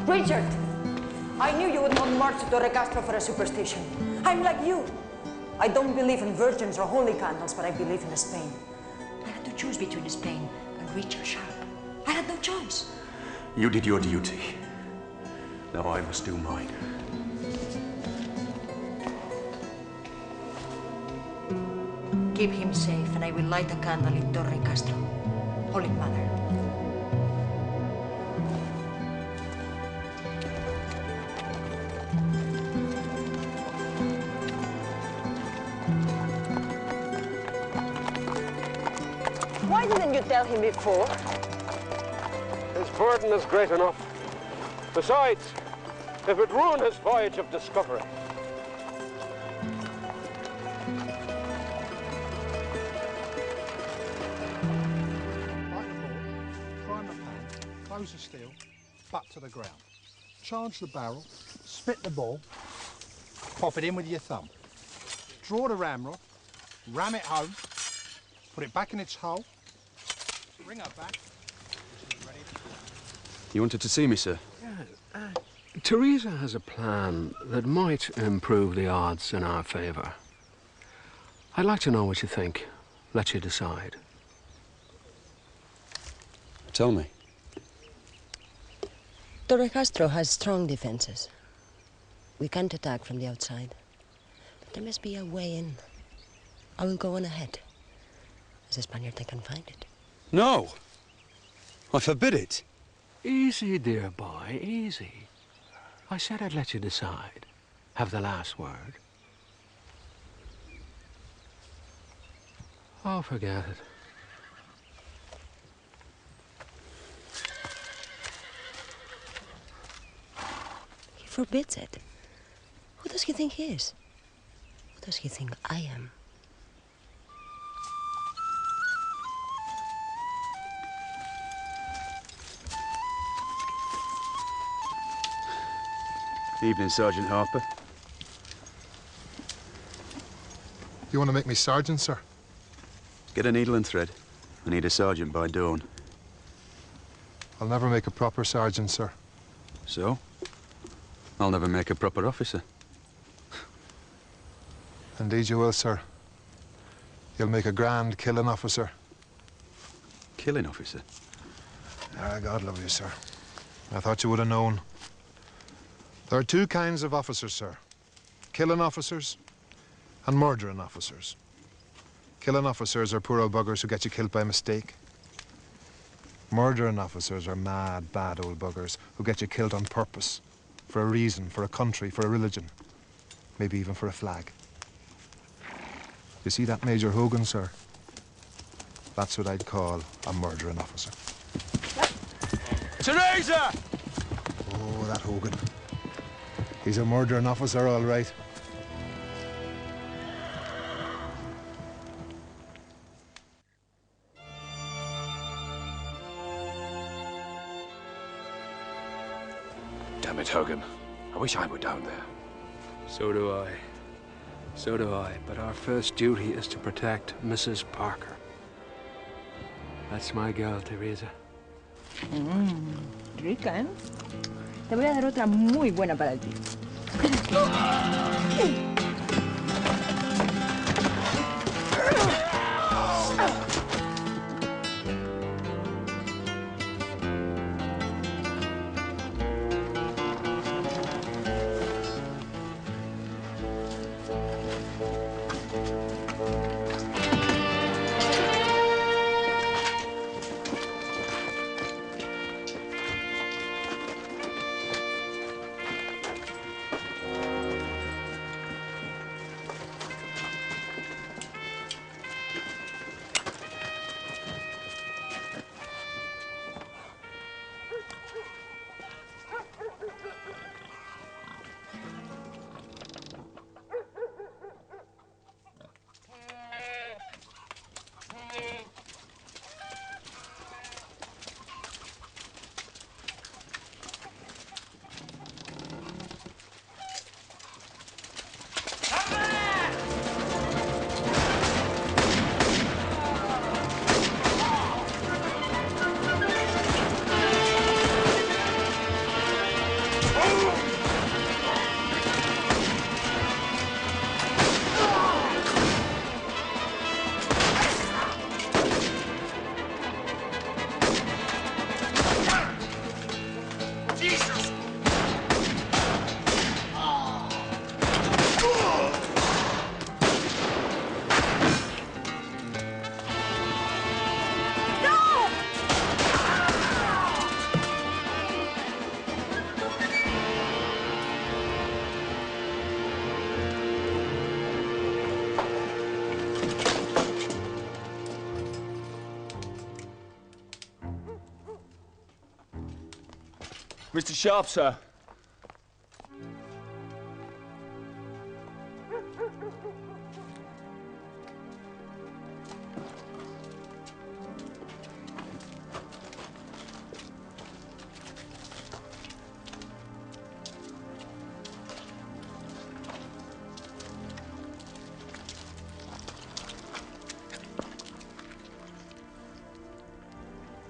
Richard! I knew you would not march to Torre Castro for a superstition. I'm like you. I don't believe in virgins or holy candles, but I believe in Spain. I had to choose between Spain and Richard Sharpe. I had no choice. You did your duty. Now I must do mine. Keep him safe, and I will light a candle in Torre Castro. Holy Mother. Why didn't you tell him before? His burden is great enough. Besides, it would ruin his voyage of discovery. Prime the pan, close the steel, butt to the ground. Charge the barrel, spit the ball, pop it in with your thumb. Draw the ramrod, ram it home, put it back in its hole, bring her back. You wanted to see me, sir? Yeah, Teresa has a plan that might improve the odds in our favor. I'd like to know what you think. Let you decide. Tell me. Torre Castro has strong defenses. We can't attack from the outside. But there must be a way in. I will go on ahead. As a Spaniard, I can find it. No! I forbid it. Easy, dear boy, easy. I said I'd let you decide. Have the last word. Oh, forget it. He forbids it. Who does he think he is? Who does he think I am? Evening, Sergeant Harper. You want to make me sergeant, sir? Get a needle and thread. I need a sergeant by dawn. I'll never make a proper sergeant, sir. So? I'll never make a proper officer. Indeed you will, sir. You'll make a grand killing officer. Killing officer? Ah, God love you, sir. I thought you would have known. There are two kinds of officers, sir. Killing officers and murdering officers. Killing officers are poor old buggers who get you killed by mistake. Murdering officers are mad, bad old buggers who get you killed on purpose. For a reason, for a country, for a religion. Maybe even for a flag. You see that Major Hogan, sir? That's what I'd call a murdering officer. Teresa! Oh, that Hogan. He's a murdering officer, all right. Damn it, Hogan. I wish I were down there. So do I. So do I. But our first duty is to protect Mrs. Parker. That's my girl, Teresa. Rica, ¿eh? Te voy a dar otra muy buena para ti. Mr. Sharpe, sir.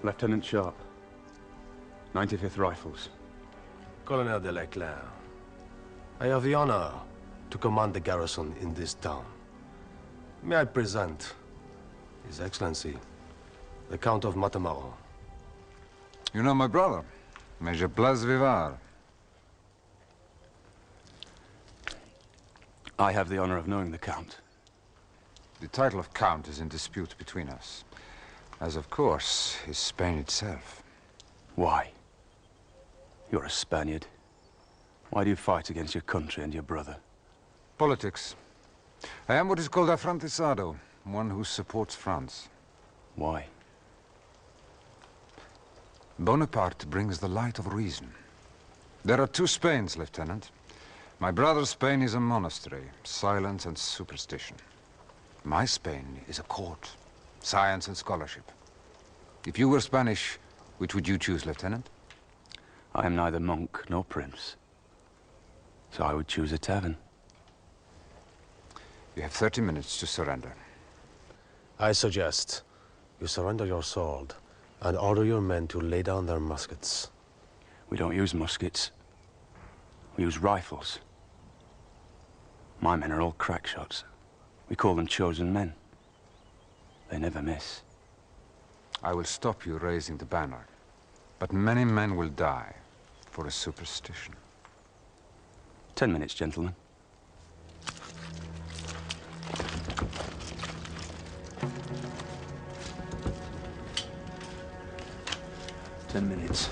Lieutenant Sharpe, 95th Rifles. Colonel de Leclerc, I have the honor to command the garrison in this town. May I present His Excellency, the Count of Matamaro. You know my brother, Major Blas Vivar. I have the honor of knowing the Count. The title of Count is in dispute between us, as of course is Spain itself. Why? You're a Spaniard. Why do you fight against your country and your brother? Politics. I am what is called afrancesado, one who supports France. Why? Bonaparte brings the light of reason. There are two Spains, Lieutenant. My brother's Spain is a monastery, silence and superstition. My Spain is a court, science and scholarship. If you were Spanish, which would you choose, Lieutenant? I am neither monk nor prince. So I would choose a tavern. You have 30 minutes to surrender. I suggest you surrender your sword and order your men to lay down their muskets. We don't use muskets. We use rifles. My men are all crack shots. We call them chosen men. They never miss. I will stop you raising the banner, but many men will die for a superstition. 10 minutes, gentlemen. Ten minutes.